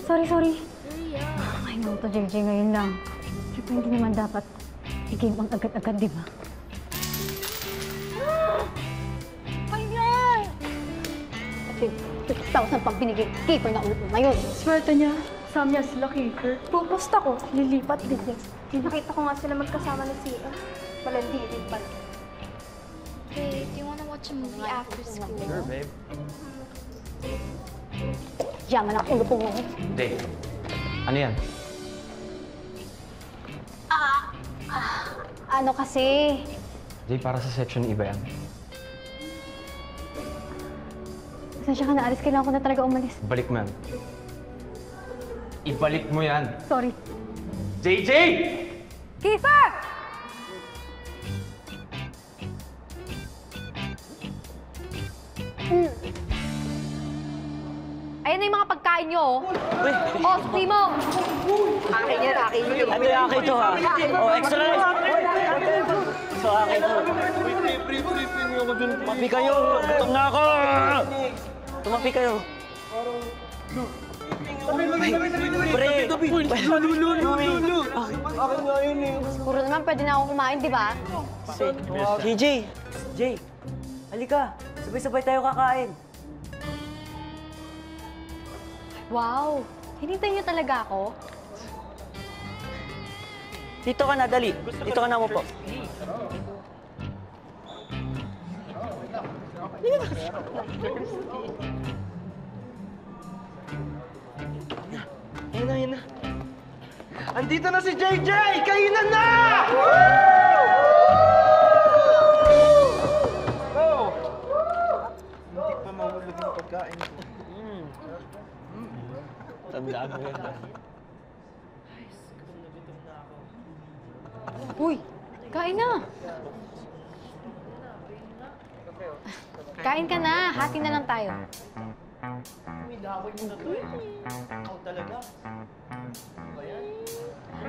Sorry. Ay, no, to JJ ngayon lang. Siyempre, hindi naman dapat i-game ang agad-agad, di ba? Ayan! Kasi 6,000 pang binigay keeper na ulit ngayon. Swerte niya. Sam niya sila keeper. Pupusta ko, lilipat din yan. Nakita ko nga sila magkasama ni CM. Malandi din pala. Babe, do you wanna watch a movie after school? Sure, babe. Yaman ang ulo po mo. Hindi. Ano yan? Ano kasi? Jay, para sa section iba yan. Pasensya ka na, Aris. Kailangan ko na talaga umalis. Balik mo yan. Ibalik mo yan. Sorry. JJ! Kiefer! Ayan na yung mga pagkain nyo, oh. Oh, suki mo! Akin yan. Ano yung akin to, ha? Oh, extra rice! So, akin to. Tumapi kayo! Gutom na ako! Tumapi kayo! Pre! Siguro naman pwede na akong kumain, di ba? JJ! Jay! Halika! Sabay-sabay tayo kakain. Wow! Hinintay niyo talaga ako? Dito ka na, dali. Dito ka na mo po. Yan na. Andito na si JJ! Kainan na! Oh! Hindi pa mahulog yung pagkain ko. Tandaan mo yan. Uy! Kain na! Kain ka na! Hati na lang tayo.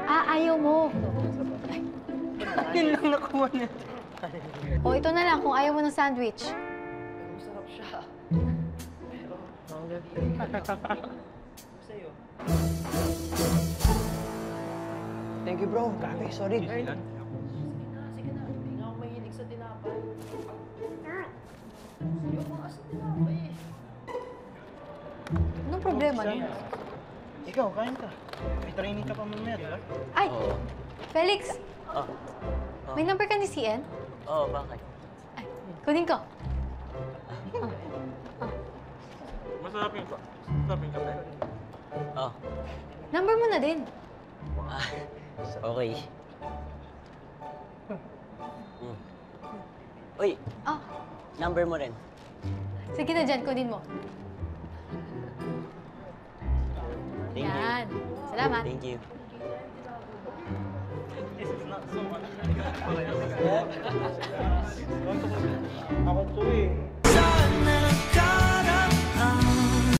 Ayaw mo. Yun lang nakuha niya. O, ito na lang kung ayaw mo ng sandwich. Masarap siya. Thank you, bro. Grabe, sorry. Sige na. Hindi nga ako mahilig sa tinapay. Ayoko nga sa tinapay eh. Anong problema niyo? Ikaw, kain ka. May training ka pa mamaya, di ba? Ay! Felix! Oh. May number ka ni CN? Oh, bakit? Ay, kunin ko. Masarap yung kape. Oh. Number mo na din. Okay. Uy, Oh, number mo rin. sige na dyan, kunin mo. Thank you. Yan. Salamat. Thank you. Ako to eh.